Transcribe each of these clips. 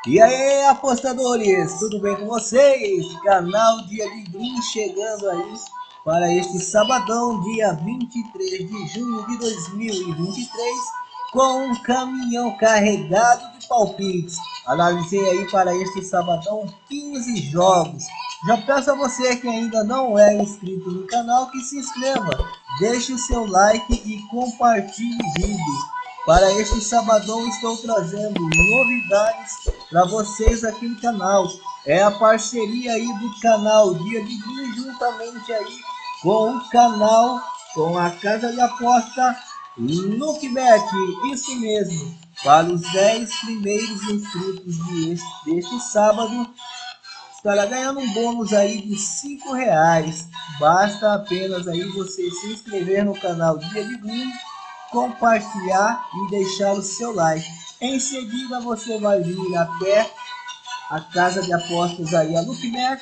E aí, apostadores, tudo bem com vocês? Canal Dia de Green chegando aí para este sabadão, dia 23 de junho de 2023, com um caminhão carregado de palpites. Analisei aí para este sabadão 15 jogos. Já peço a você que ainda não é inscrito no canal que se inscreva, deixe o seu like e compartilhe o vídeo. Para este sabadão estou trazendo novidades para vocês aqui no canal. É a parceria aí do canal Dia de Vinho juntamente aí com o canal, com a casa de aposta Lookback. Isso mesmo, para os 10 primeiros inscritos deste sábado, estará ganhando um bônus aí de R$ 5. Basta apenas aí você se inscrever no canal Dia de Vinho, compartilhar e deixar o seu like. Em seguida você vai vir até a casa de apostas aí, a Lookback,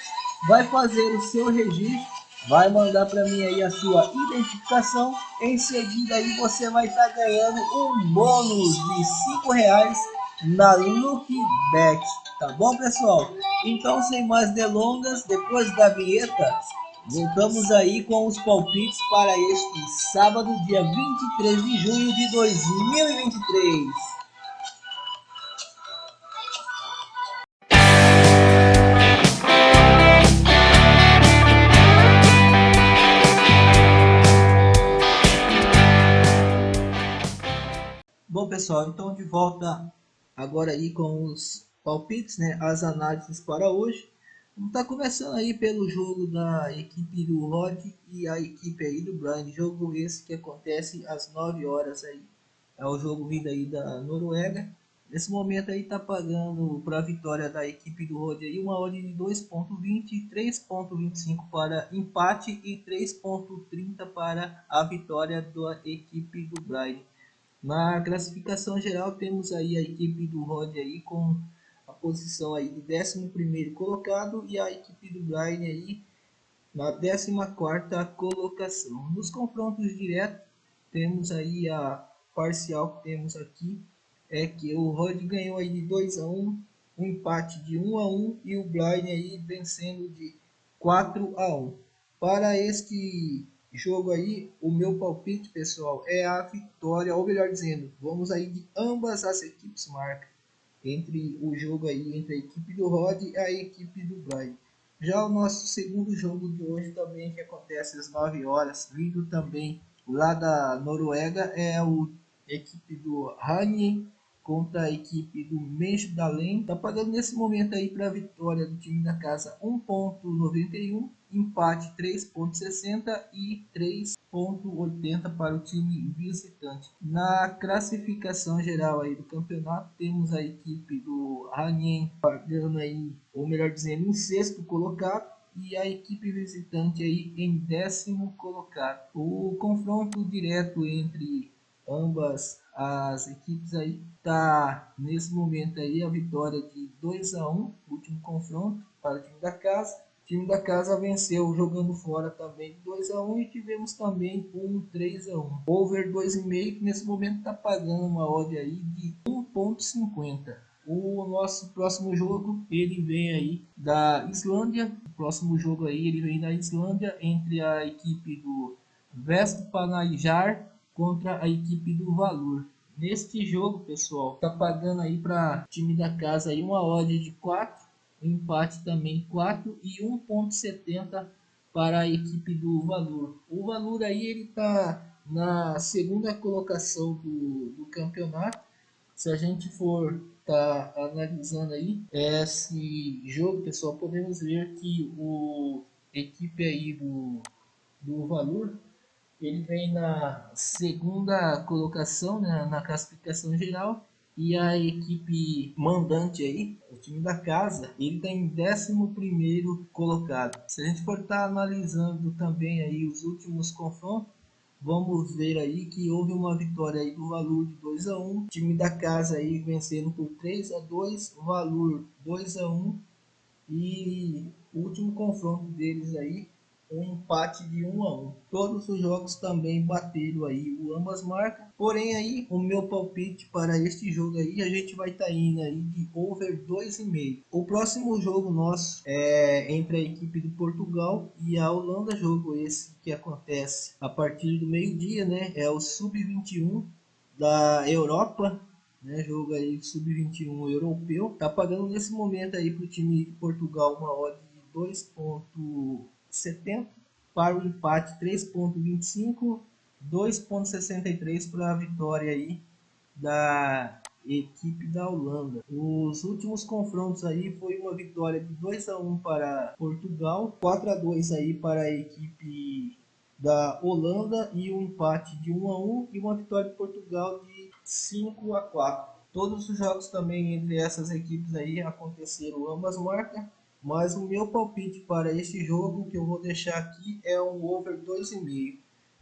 vai fazer o seu registro, vai mandar para mim aí a sua identificação. Em seguida aí você vai estar ganhando um bônus de R$ 5 na Lookback. Tá bom, pessoal? Então, sem mais delongas, depois da vinheta, voltamos aí com os palpites para este sábado, dia 23 de junho de 2023. Bom, pessoal, então de volta agora aí com os palpites, né, as análises para hoje. Vamos estar começando aí pelo jogo da equipe do Rod e a equipe aí do Brian. Jogo esse que acontece às 9 horas aí. É o jogo vindo aí da Noruega. Nesse momento aí tá pagando para a vitória da equipe do Rod aí uma odd de 2.20, 3.25 para empate e 3.30 para a vitória da equipe do Brian. Na classificação geral temos aí a equipe do Rod aí com a posição aí de 11º colocado e a equipe do Brian aí na 14ª colocação. Nos confrontos diretos temos aí a parcial que temos aqui é que o Rod ganhou aí de 2-1, um empate de 1-1 e o Brian aí vencendo de 4-1. Para este jogo aí, o meu palpite, pessoal, é a vitória, ou melhor dizendo, vamos aí de ambas as equipes marcas entre o jogo aí entre a equipe do Rod e a equipe do Brian. Já o nosso segundo jogo de hoje também, que acontece às 9 horas, vindo também lá da Noruega, é o equipe do Hanien contra a equipe do Mesdalen. Tá pagando nesse momento aí para a vitória do time da casa 1.91, empate 3.60 e 3.80 para o time visitante. Na classificação geral aí do campeonato, temos a equipe do Hanien pagando aí, ou melhor dizendo, em sexto colocado, e a equipe visitante aí em 10º colocado. O confronto direto entre ambas as equipes aí tá nesse momento aí a vitória de 2-1, último confronto para o time da casa. O time da casa venceu jogando fora também 2-1 e tivemos também um 3-1. Over 2,5 que nesse momento está pagando uma odd aí de 1.50. O nosso próximo jogo ele vem aí da Islândia. O próximo jogo aí ele vem da Islândia entre a equipe do Vestmannaeyjar contra a equipe do Valur. Neste jogo, pessoal, tá pagando aí para o time da casa aí uma odd de 4, um empate também 4 e 1.70 para a equipe do Valur. O Valur aí ele tá na segunda colocação do campeonato. Se a gente for tá analisando aí esse jogo, pessoal, podemos ver que o equipe aí do Valur ele vem na segunda colocação, né, na classificação geral, e a equipe mandante aí, o time da casa, ele está em 11º colocado. Se a gente for estar analisando também aí os últimos confrontos, vamos ver aí que houve uma vitória aí do Valur de 2-1, o time da casa aí vencendo por 3-2, o Valur 2-1, e o último confronto deles aí um empate de 1-1. Todos os jogos também bateram aí o ambas marcas. Porém aí o meu palpite para este jogo aí, a gente vai estar indo aí de over 2,5. O próximo jogo nosso é entre a equipe de Portugal e a Holanda, jogo esse que acontece a partir do meio-dia, né? É o sub-21 da Europa, né? Jogo aí sub-21 europeu. Tá pagando nesse momento aí para o time de Portugal uma odd de 2,70, para o empate 3,25, 2,63 para a vitória aí da equipe da Holanda. Os últimos confrontos aí foi uma vitória de 2-1 para Portugal, 4-2 aí para a equipe da Holanda e um empate de 1-1 e uma vitória de Portugal de 5-4. Todos os jogos também entre essas equipes aí aconteceram ambas marcas, mas o meu palpite para este jogo que eu vou deixar aqui é um over 2,5.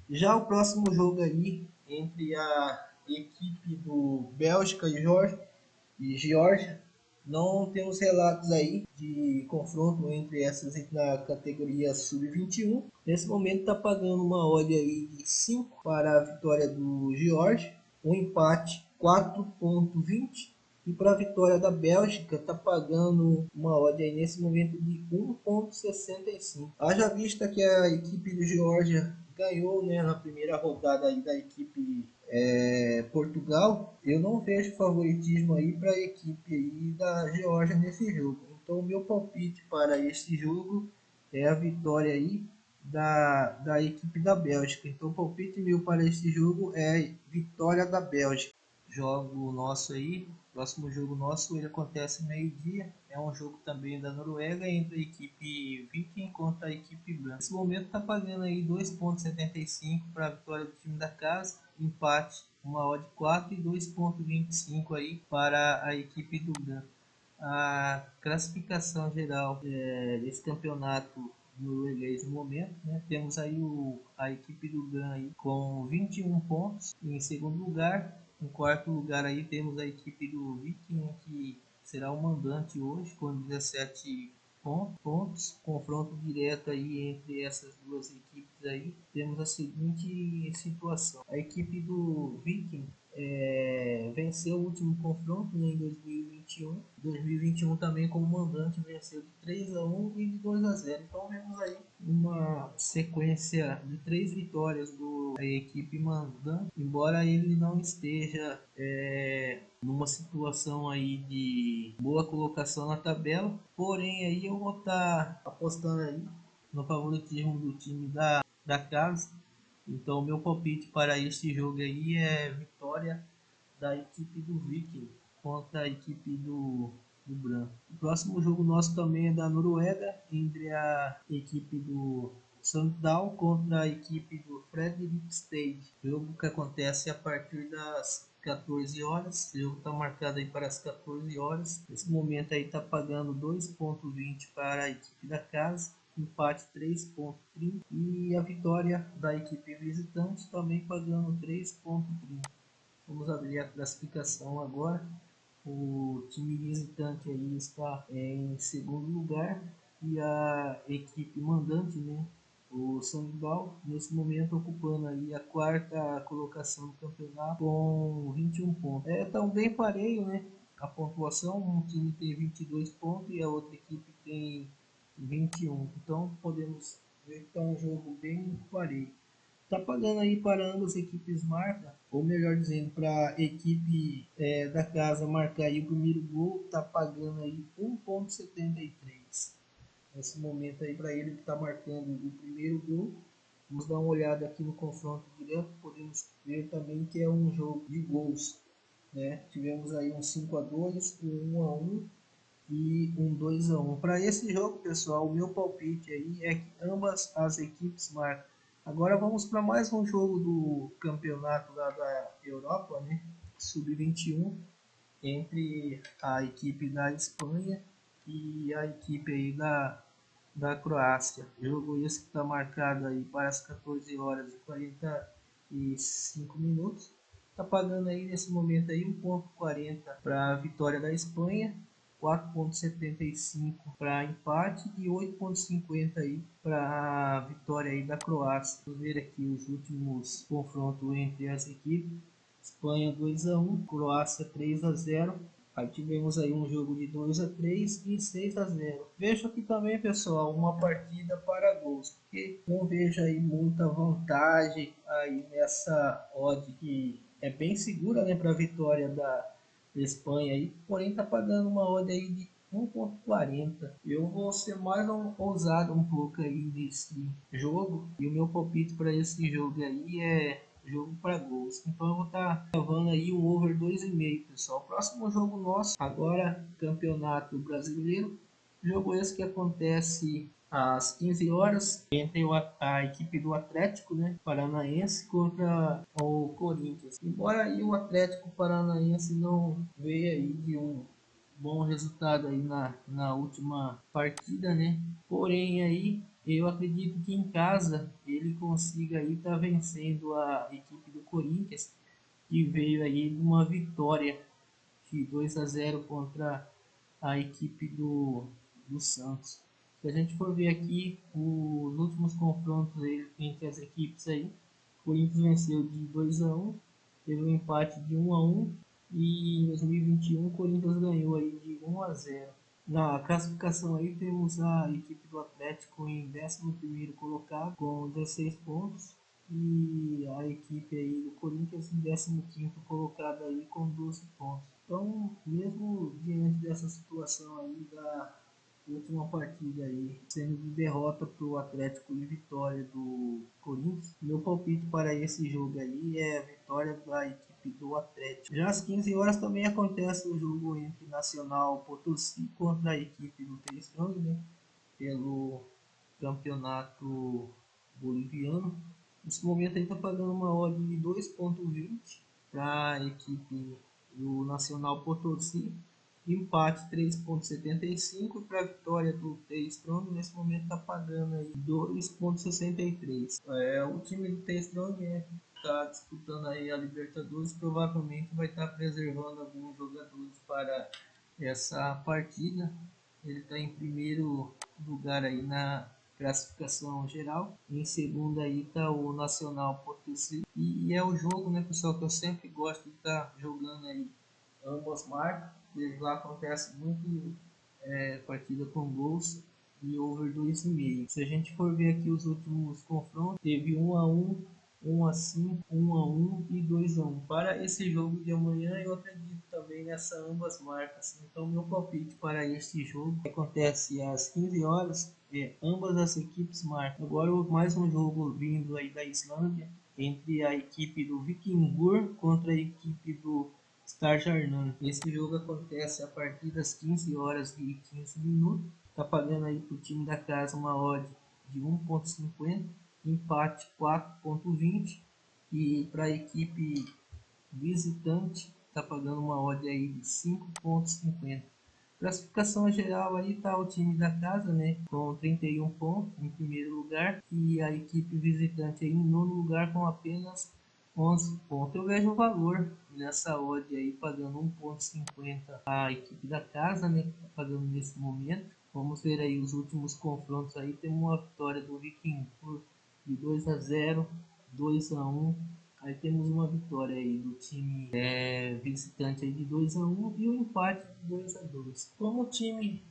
Já o próximo jogo aí entre a equipe do Bélgica e Geórgia, não temos relatos aí de confronto entre essas na categoria sub-21. Nesse momento está pagando uma odd aí de 5 para a vitória do Geórgia, um empate 4,20, e para a vitória da Bélgica está pagando uma odd aí nesse momento de 1,65. Haja vista que a equipe do Geórgia ganhou, né, na primeira rodada aí da equipe Portugal, eu não vejo favoritismo aí para a equipe aí da Geórgia nesse jogo. Então, o meu palpite para este jogo é a vitória aí da equipe da Bélgica. Então, o palpite meu para este jogo é vitória da Bélgica. Jogo nosso aí, próximo jogo nosso, ele acontece meio-dia. É um jogo também da Noruega entre a equipe Viking contra a equipe branca. Nesse momento está pagando aí 2,75 para a vitória do time da casa, empate uma odd 4 e 2,25 aí para a equipe do branco. A classificação geral desse campeonato norueguês no momento, né? Temos aí a equipe do GAN aí com 21 pontos em segundo lugar. Em quarto lugar aí temos a equipe do Viking, que será o mandante hoje com 17 pontos. Confronto direto aí entre essas duas equipes aí. Temos a seguinte situação: a equipe do Viking venceu o último confronto, né, em 2021. 2021 também como mandante venceu de 3-1 e de 2-0. Então vemos aí uma sequência de 3 vitórias da equipe mandante, embora ele não esteja numa situação aí de boa colocação na tabela. Porém aí eu vou estar apostando aí no favoritismo do time da casa. Então, meu palpite para este jogo aí é vitória da equipe do Viking contra a equipe do branco. O próximo jogo nosso também é da Noruega, entre a equipe do Sandal contra a equipe do Fredrikstad. Jogo que acontece a partir das 14 horas. O jogo está marcado aí para as 14 horas. Nesse momento aí está pagando 2,20 para a equipe da casa, empate 3,30 e a vitória da equipe visitante também pagando 3,30. Vamos abrir a classificação agora. O time visitante aí está em segundo lugar e a equipe mandante, né, o Sandal, nesse momento ocupando aí a quarta colocação do campeonato com 21 pontos. Tão bem pareio, né? A pontuação, um time tem 22 pontos e a outra equipe tem 21. Então podemos ver que está um jogo bem pareio. Tá pagando aí para ambas as equipes marcar, ou melhor dizendo, para a equipe da casa marcar aí o primeiro gol, tá pagando aí 1,73. Nesse momento aí para ele que está marcando o primeiro gol. Vamos dar uma olhada aqui no confronto direto, podemos ver também que é um jogo de gols, né? Tivemos aí um 5-2, um 1-1 e um 2-1. Para esse jogo, pessoal, o meu palpite aí é que ambas as equipes marcam. Agora vamos para mais um jogo do campeonato da Europa, né? Sub-21, entre a equipe da Espanha e a equipe aí da Croácia. Jogo esse que está marcado aí para as 14 horas e 45 minutos. Está pagando aí nesse momento aí 1,40 para a vitória da Espanha, 4,75 para empate e 8,50 aí para vitória aí da Croácia. Vamos ver aqui os últimos confrontos entre as equipes. Espanha 2-1, Croácia 3-0. Aí tivemos aí um jogo de 2-3 e 6-0. Vejo aqui também, pessoal, uma partida para gols, porque não vejo aí muita vantagem aí nessa odd que é bem segura, né, para a vitória da Espanha aí, porém tá pagando uma odd aí de 1,40. Eu vou ser mais ousado um pouco aí nesse jogo, e o meu palpite para esse jogo aí é jogo para gols. Então eu vou estar gravando aí um over 2,5, pessoal. Próximo jogo nosso, agora Campeonato Brasileiro. Jogo esse que acontece às 15 horas entre a equipe do Atlético, né, Paranaense contra o Corinthians. Embora aí o Atlético Paranaense não veio aí de um bom resultado aí na última partida, né? Porém aí eu acredito que em casa ele consiga aí estar vencendo a equipe do Corinthians, que veio aí de uma vitória de 2-0 contra a equipe do Santos. Se a gente for ver aqui os últimos confrontos entre as equipes aí, o Corinthians venceu de 2-1, teve um empate de 1-1 e em 2021 o Corinthians ganhou aí de 1-0. Na classificação aí temos a equipe do Atlético em 11º colocado com 16 pontos e a equipe aí do Corinthians em 15º colocado aí com 12 pontos. Então, mesmo diante dessa situação aí da última partida aí, sendo de derrota para o Atlético e vitória do Corinthians, meu palpite para esse jogo aí é a vitória da equipe do Atlético. Já às 15 horas também acontece o jogo entre Nacional Potosí contra a equipe do Tristão, né, pelo campeonato boliviano. Nesse momento ele está pagando uma odd de 2,20 para a equipe do Nacional Potosí, empate 3,75 para a vitória do T-Strong. Nesse momento está pagando aí 2,63. O time do T-Strong está disputando aí a Libertadores, provavelmente vai estar preservando alguns jogadores para essa partida. Ele está em primeiro lugar aí na classificação geral. Em segundo aí está o Nacional Potosí. E é o jogo, né, pessoal, que eu sempre gosto de estar jogando aí ambas marcas. Desde lá acontece muito partida com gols e over 2,5. Se a gente for ver aqui os últimos confrontos, teve 1-1, 1-5, 1-1 e 2-1. Para esse jogo de amanhã, eu acredito também nessa ambas marcas. Então, meu palpite para este jogo acontece às 15 horas. Ambas as equipes marcam. Agora, mais um jogo vindo aí da Islândia, entre a equipe do Vikingur contra a equipe do Stjarnan. Esse jogo acontece a partir das 15 horas e 15 minutos. Está pagando aí para o time da casa uma odd de 1,50, empate 4,20 e para a equipe visitante está pagando uma odd aí de 5,50. Classificação geral aí está o time da casa, né, com 31 pontos em primeiro lugar e a equipe visitante aí em nono lugar com apenas 11 pontos. Eu vejo o valor nessa odd aí pagando 1,50 a equipe da casa, né, tá pagando nesse momento. Vamos ver aí os últimos confrontos aí. Temos uma vitória do Viking de 2-0, 2-1. Aí temos uma vitória aí do time visitante aí de 2-1 e o empate de 2-2. Como o time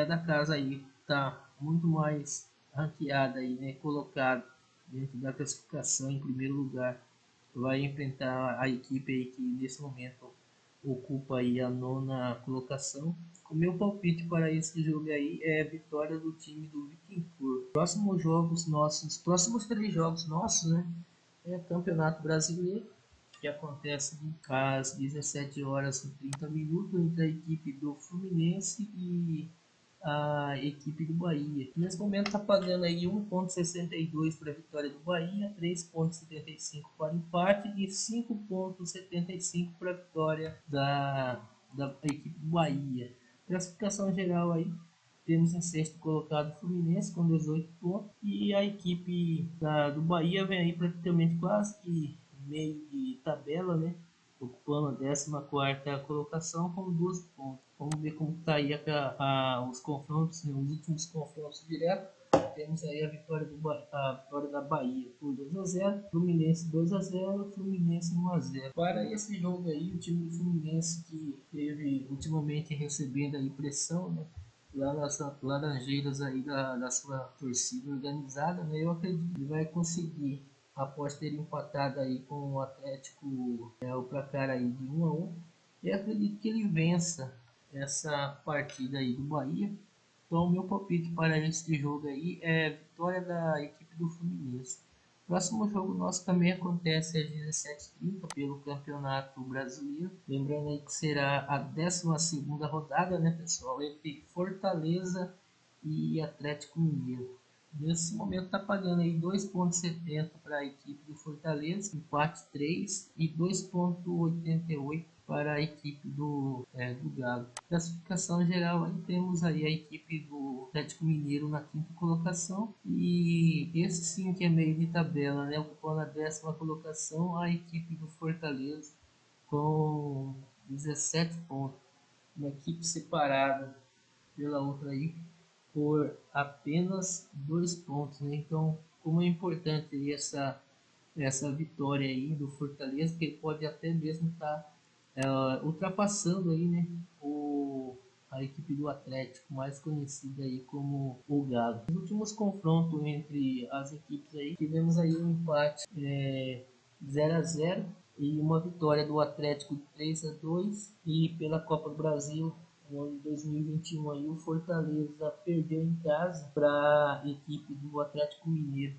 da casa aí tá muito mais ranqueado aí, né, colocado dentro da classificação em primeiro lugar, vai enfrentar a equipe aí que nesse momento ocupa aí a nona colocação. O meu palpite para esse jogo aí é a vitória do time do Vikingur. Próximos 3 jogos nossos, né? Campeonato Brasileiro, que acontece às 17 horas e 30 minutos entre a equipe do Fluminense e a equipe do Bahia. Nesse momento está pagando aí 1,62 para a vitória do Bahia, 3,75 para o empate e 5,75 para a vitória da equipe do Bahia. Classificação geral aí, temos em sexto colocado o Fluminense com 18 pontos e a equipe do Bahia vem aí praticamente quase que meio de tabela, né? Ocupando a 14ª colocação com 12 pontos. Vamos ver como está aí os confrontos, né, os últimos confrontos diretos. Temos aí a vitória, a vitória da Bahia por 2-0, Fluminense 2-0, Fluminense 1-0. Para esse jogo aí, o time do Fluminense que teve ultimamente recebendo aí pressão, né, lá nas laranjeiras aí da sua torcida organizada, né, eu acredito que vai conseguir, após ter empatado aí com o Atlético, o placar aí de 1-1, eu acredito que ele vença essa partida aí do Bahia. Então, o meu palpite para esse jogo aí é vitória da equipe do Fluminense. Próximo jogo nosso também acontece às 17h30 pelo Campeonato Brasileiro. Lembrando aí que será a 12ª rodada, né, pessoal? Entre Fortaleza e Atlético Mineiro. Nesse momento está pagando aí 2,70 para a equipe do Fortaleza, empate 3 e 2,88 para a equipe do Galo. Classificação geral, aí temos aí a equipe do Atlético Mineiro na 5ª colocação e esse sim que é meio de tabela, né, ocupando a 10ª colocação a equipe do Fortaleza com 17 pontos, uma equipe separada pela outra aí por apenas 2 pontos, né? Então, como é importante essa vitória aí do Fortaleza, que ele pode até mesmo estar ultrapassando aí, né, a equipe do Atlético, mais conhecida aí como o Galo. Nos últimos confrontos entre as equipes aí, tivemos aí um empate 0-0 e uma vitória do Atlético de 3-2, e pela Copa do Brasil no ano de 2021 aí, o Fortaleza perdeu em casa para a equipe do Atlético Mineiro.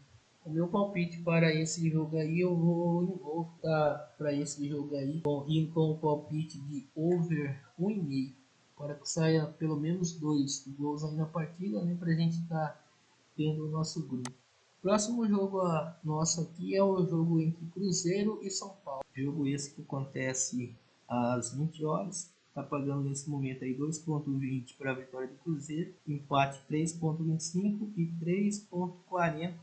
O meu palpite para esse jogo aí, eu vou estar para esse jogo aí indo com o palpite de over 1,5, para que saia pelo menos 2 gols aí na partida, né, para a gente estar tendo o nosso grupo. Próximo jogo nosso aqui é o jogo entre Cruzeiro e São Paulo. Jogo esse que acontece às 20 horas. Está pagando nesse momento aí 2,20 para a vitória do Cruzeiro, empate 3,25 e 3,40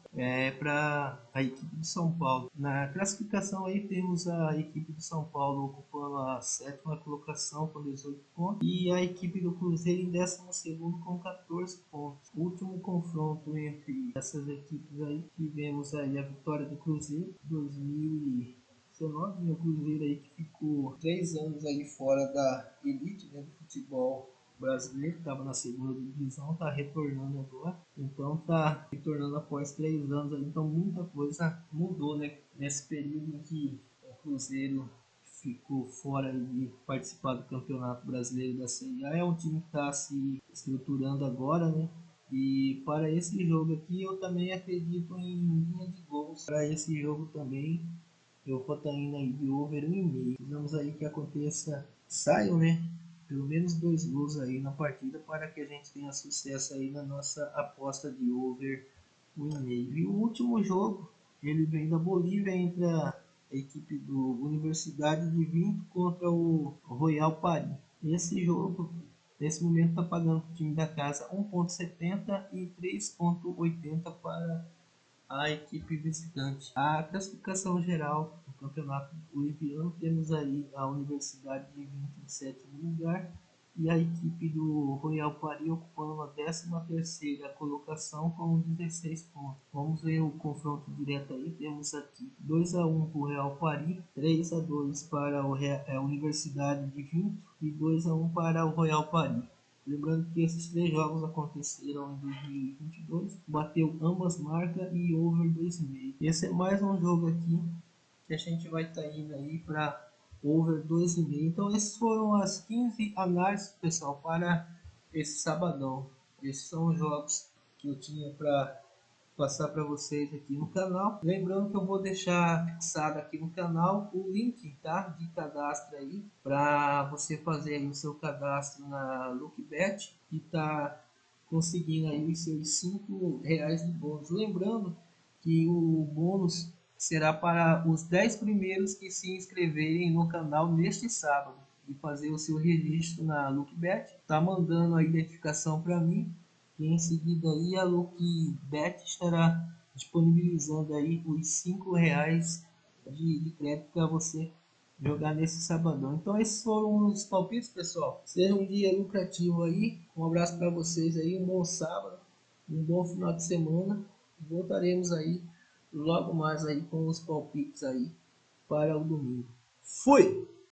para a equipe de São Paulo. Na classificação aí temos a equipe de São Paulo ocupando a 7ª colocação com 18 pontos e a equipe do Cruzeiro em 12º com 14 pontos. O último confronto entre essas equipes aí, tivemos aí a vitória do Cruzeiro 2019, o Cruzeiro aí que ficou 3 anos aí fora da elite, né, do futebol brasileiro, estava na 2ª divisão, está retornando agora, então está retornando após 3 anos aí, então muita coisa mudou, né, nesse período em que o Cruzeiro ficou fora de participar do Campeonato Brasileiro da Série A. É um time que está se estruturando agora, né? E para esse jogo aqui eu também acredito em linha de gols. Para esse jogo também eu vou estar indo aí de over 1,5. Precisamos aí que aconteça, saiam, né, pelo menos 2 gols aí na partida para que a gente tenha sucesso aí na nossa aposta de over 1,5. E o último jogo, ele vem da Bolívia, entre a equipe do Universidade de Vinto contra o Royal Paris. Esse jogo, nesse momento, está pagando o time da casa 1,70 e 3,80 para a equipe visitante. A classificação geral do campeonato boliviano, temos aí a Universidade de Vinto em 7º lugar e a equipe do Royal Paris ocupando a 13ª colocação com 16 pontos. Vamos ver o confronto direto aí. Temos aqui 2-1 para o Royal Paris, 3-2 para a Universidade de Vinto e 2-1 para o Royal Paris. Lembrando que esses 3 jogos aconteceram em 2022, bateu ambas marcas e over 2,5. Esse é mais um jogo aqui que a gente vai estar indo aí para over 2,5. Então esses foram as 15 análises, pessoal, para esse sabadão. Esses são os jogos que eu tinha para passar para vocês aqui no canal. Lembrando que eu vou deixar fixado aqui no canal o link, tá, de cadastro aí para você fazer aí o seu cadastro na Lookbet e tá conseguindo aí os seus R$ 5 de bônus. Lembrando que o bônus será para os 10 primeiros que se inscreverem no canal neste sábado e fazer o seu registro na Lookbet. Tá mandando a identificação para mim. E em seguida aí a Lookbet estará disponibilizando aí os R$ 5 de crédito para você jogar nesse sabadão. Então esses foram os palpites, pessoal. Seja um dia lucrativo aí. Um abraço para vocês aí, um bom sábado, um bom final de semana. Voltaremos aí logo mais aí com os palpites aí para o domingo. Fui!